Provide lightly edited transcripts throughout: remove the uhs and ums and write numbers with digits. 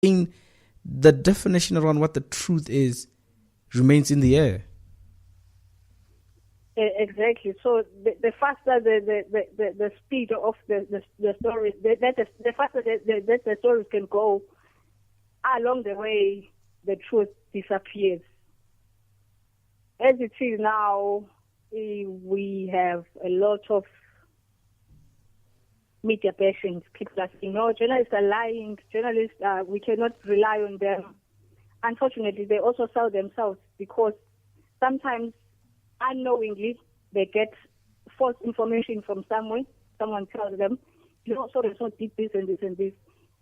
in the definition around what the truth is remains in the air. Exactly. So the faster the speed of the stories, the faster the stories can go, along the way, the truth disappears. As it is now, we have a lot of media bashing. People are saying, no, journalists are lying. Journalists, we cannot rely on them. Unfortunately, they also sell themselves because sometimes unknowingly they get false information from somewhere. Someone tells them, you know, so did this and this and this.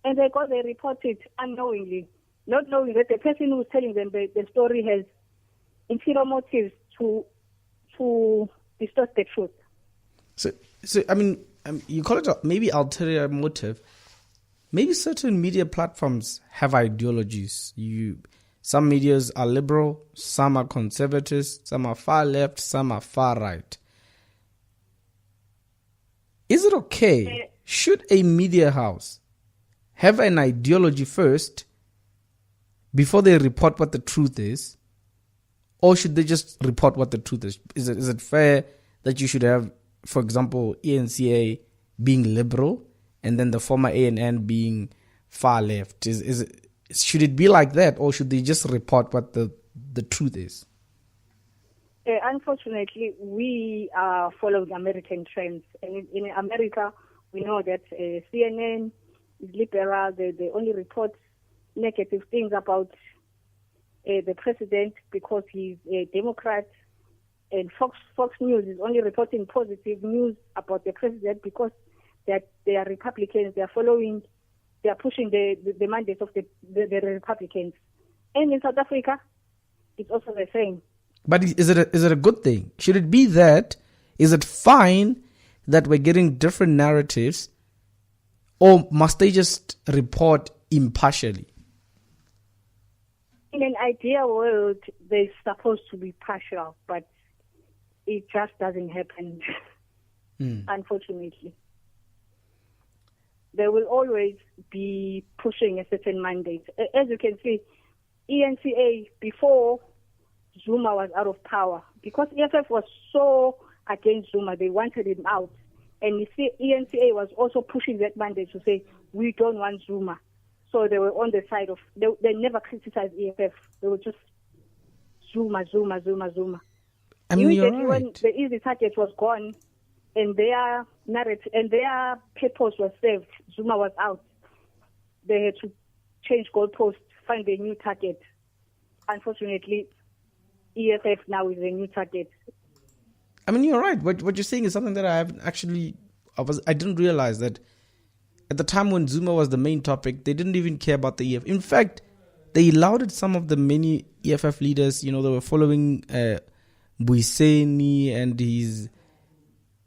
And they report it unknowingly, not knowing that the person who's telling them the story has interior motives to distort the truth. So I mean, you call it maybe ulterior motive. Maybe certain media platforms have ideologies. Some medias are liberal, some are conservatives, some are far left, some are far right. Is it okay? Should a media house have an ideology first before they report what the truth is? Or should they just report what the truth is? Is it fair that you should have, for example, ENCA being liberal and then the former ANN being far left? Should it be like that, or should they just report what the truth is? Unfortunately, we are following American trends. And in America, we know that CNN is liberal. They only report negative things about the president because he's a Democrat. And Fox News is only reporting positive news about the president because they are Republicans. They are pushing the mandates of the Republicans. And in South Africa, it's also the same. But is it a good thing? Should it be that? Is it fine that we're getting different narratives, or must they just report impartially? In an ideal world, they're supposed to be partial, but it just doesn't happen, unfortunately. They will always be pushing a certain mandate. As you can see, ENCA, before Zuma was out of power, because EFF was so against Zuma, they wanted him out. And you see, ENCA was also pushing that mandate to say, we don't want Zuma. So they were on the side of, they never criticized EFF. They were just Zuma. I mean, you're right. When the easy target was gone and their narrative and their purpose was served, Zuma was out. They had to change goalposts, find a new target. Unfortunately, EFF now is a new target. I mean, you're right. What you're saying is something that I didn't realize that at the time when Zuma was the main topic, they didn't even care about the EFF. In fact, they lauded some of the many EFF leaders. You know, they were following Buiseni and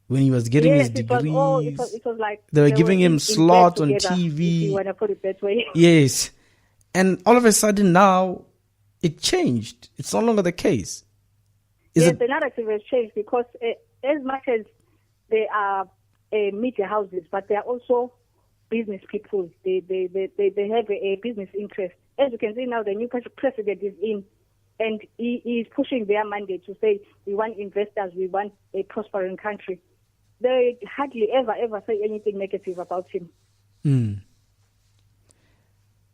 when he was getting his degrees. It was like they were giving him slots on together, TV. If you want to put it that way. Yes. And all of a sudden now, it changed. It's no longer the case. The narrative has changed because as much as they are media houses, but they are also business people. They have a business interest. As you can see now, the new president is in, and he is pushing their mandate to say, we want investors, we want a prospering country. They hardly ever say anything negative about him.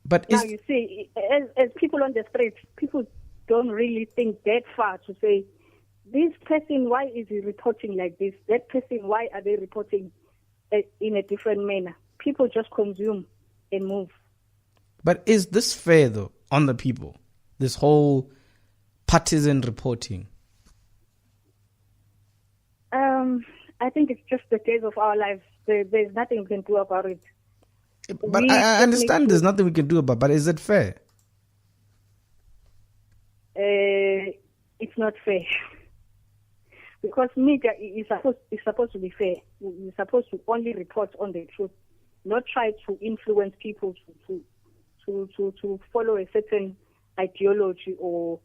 But now you see, as people on the street, people don't really think that far to say, this person, why is he reporting like this? That person, why are they reporting in a different manner? People just consume and move. But is this fair, though, on the people? This whole partisan reporting? I think it's just the days of our lives. There's nothing we can do about it. But I understand there's nothing we can do about it, but is it fair? It's not fair. Because media is supposed to be fair. We're supposed to only report on the truth, not try to influence people to follow a certain ideology or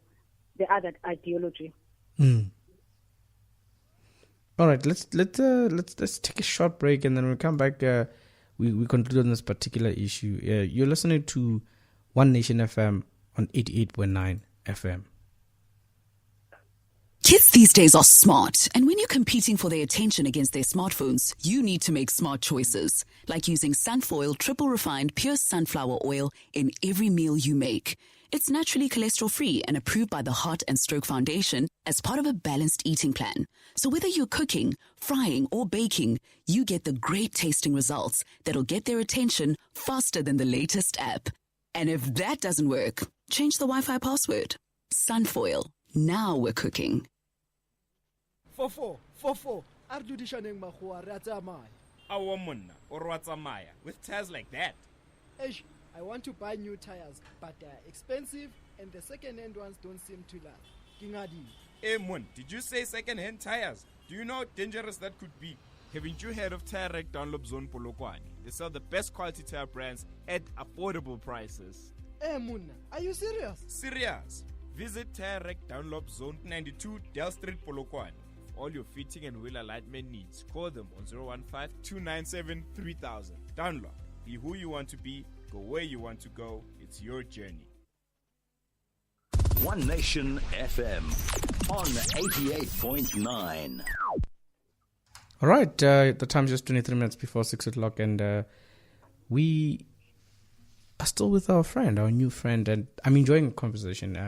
the other ideology. All right, let's take a short break, and then we'll come back. We conclude on this particular issue. You're listening to One Nation FM on 88.9 FM. Kids these days are smart, and when you're competing for their attention against their smartphones, you need to make smart choices, like using Sunfoil triple refined pure sunflower oil in every meal you make. It's naturally cholesterol-free and approved by the Heart and Stroke Foundation as part of a balanced eating plan. So whether you're cooking, frying, or baking, you get the great tasting results that'll get their attention faster than the latest app. And if that doesn't work, change the Wi-Fi password. Sunfoil. Now we're cooking. Fofo, ardudishaneng mahua re a tsamaya. Awa monna, o re wa tsamaya with tires like that. Eish, I want to buy new tires, but they are expensive and the second-hand ones don't seem to last. Kingadi. Hey mon, did you say second-hand tires? Do you know how dangerous that could be? Haven't you heard of Tire Rack Download Zone Polokwane? They sell the best quality tire brands at affordable prices. Hey Munna, are you serious? Serious? Visit Tire Rack Download Zone 92 Del Street Polokwane. For all your fitting and wheel alignment needs, call them on 015-297-3000. Download. Be who you want to be, go where you want to go. It's your journey. One Nation FM on 88.9. All right, the time's just 23 minutes before 6 o'clock, and we are still with our new friend, and I'm enjoying the conversation.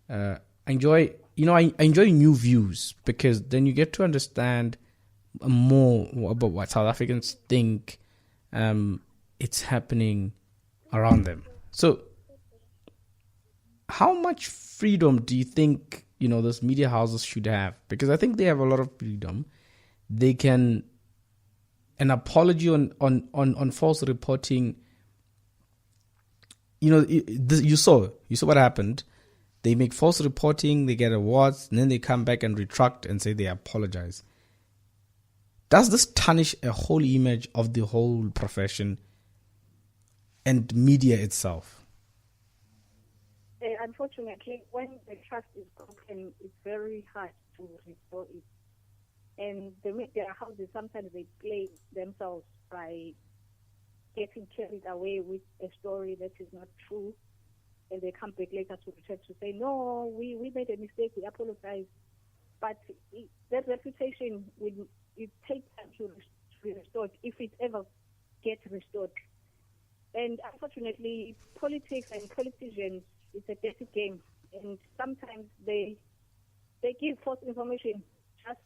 I enjoy new views, because then you get to understand more about what South Africans think it's happening around them. So, how much freedom do you think those media houses should have? Because I think they have a lot of freedom. They can an apology on false reporting. You saw what happened. They make false reporting, they get awards, and then they come back and retract and say they apologize. Does this tarnish a whole image of the whole profession and media itself? Unfortunately, when the trust is broken, it's very hard to restore it. And the media houses, sometimes they play themselves by getting carried away with a story that is not true. And they come back later to return to say, no, we made a mistake, we apologize. But that reputation, it takes time to be restored, if it ever gets restored. And unfortunately, politics and politicians, it's a dirty game. And sometimes they give false information just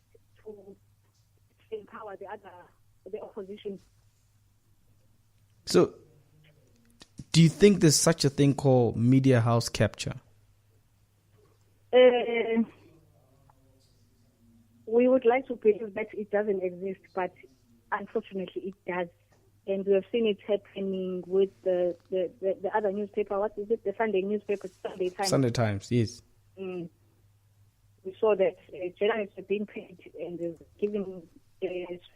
to empower the opposition. So, do you think there's such a thing called media house capture? We would like to believe that it doesn't exist, but unfortunately it does. And we have seen it happening with the other newspaper. What is it? The Sunday newspaper, Sunday Times. Sunday Times, yes. We saw that journalists are being paid and giving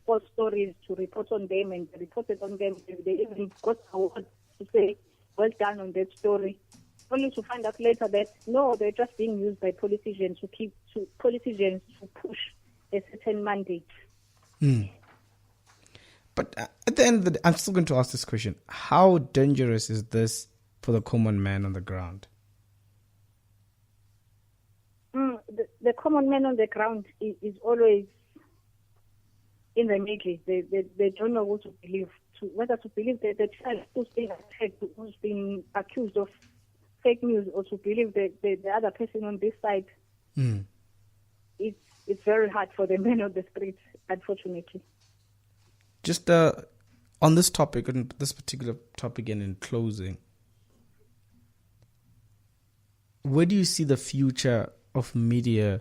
false stories to report on them, and they reported on them. They even got awards to say, well done on that story. Only to find out later that, no, they're just being used by politicians to push a certain mandate. But at the end of the day, I'm still going to ask this question. How dangerous is this for the common man on the ground? The common man on the ground is always in the middle. They don't know what to believe. Whether to believe that the child who's being attacked, who's being accused of fake news, or to believe the other person on this side. It's very hard for the men on the streets, unfortunately. Just on this topic, on this particular topic, and in closing, where do you see the future of media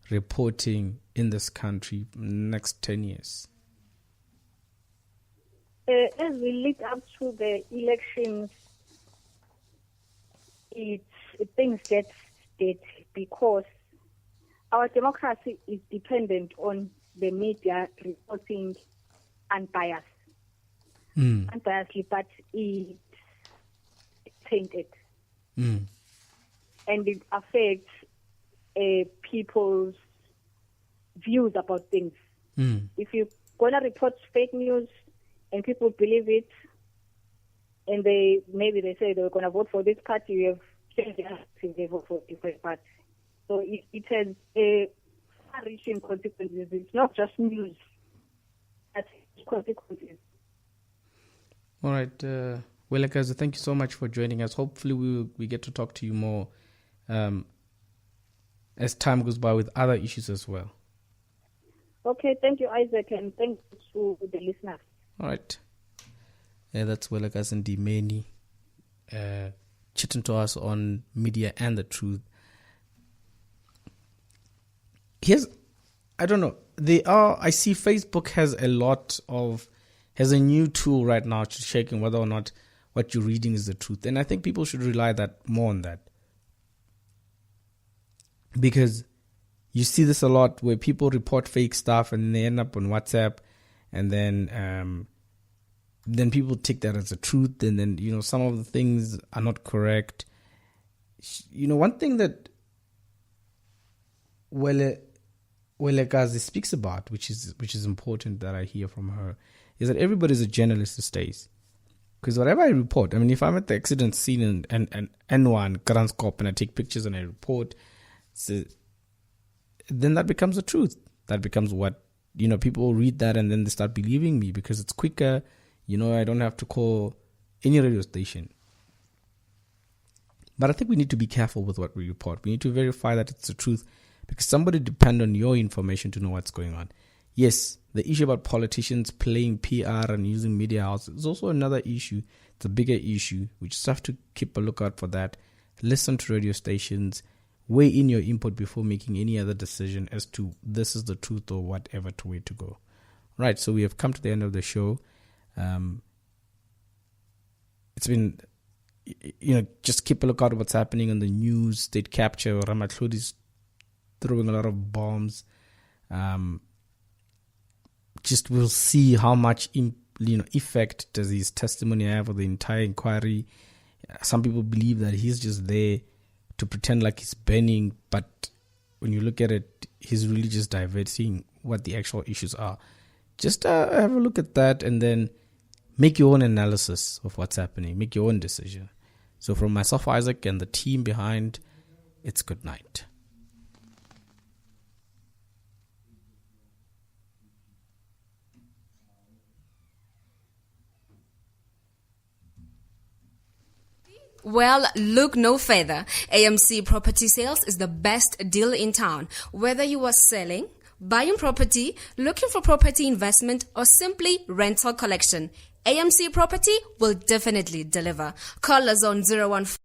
reporting in this country next 10 years? As we lead up to the elections, things get dead, because our democracy is dependent on the media reporting unbiased. Unbiasedly, but it's tainted. And it affects people's views about things. If you're going to report fake news and people believe it, and maybe they say they were going to vote for this party, you have changed their if they vote for a different party. So it has far-reaching consequences. It's not just news. That's consequences. All right. Welekazi, thank you so much for joining us. Hopefully we get to talk to you more as time goes by with other issues as well. Okay, thank you, Isaac, and thank you to the listeners. All right. That's Welekazi Ndimeni chatting to us on media and the truth. I don't know. I see Facebook has a new tool right now to checking whether or not what you're reading is the truth. And I think people should rely more on that. Because you see this a lot where people report fake stuff and they end up on WhatsApp, and then people take that as the truth, and then some of the things are not correct. One thing that Welekazi speaks about, which is important that I hear from her, is that everybody's a journalist these days. Because whatever I report, I mean, if I'm at the accident scene and N1 Kranskop and I take pictures and I report, then that becomes the truth. That becomes what, people read that and then they start believing me because it's quicker. I don't have to call any radio station. But I think we need to be careful with what we report. We need to verify that it's the truth because somebody depends on your information to know what's going on. Yes, the issue about politicians playing PR and using media houses is also another issue. It's a bigger issue. We just have to keep a lookout for that. Listen to radio stations. Weigh in your input before making any other decision as to this is the truth or whatever way to go. Right, so we have come to the end of the show. It's been, just keep a lookout at what's happening on the news, state capture. Ramatlhodi's throwing a lot of bombs. Just we'll see how much effect does his testimony have on the entire inquiry. Some people believe that he's just there to pretend like he's banning, but when you look at it, he's really just diverting what the actual issues are. Just have a look at that and then make your own analysis of what's happening. Make your own decision. So from myself, Isaac, and the team behind, it's good night. Well, look no further. AMC Property Sales is the best deal in town. Whether you are selling, buying property, looking for property investment, or simply rental collection, AMC Property will definitely deliver. Call us on 014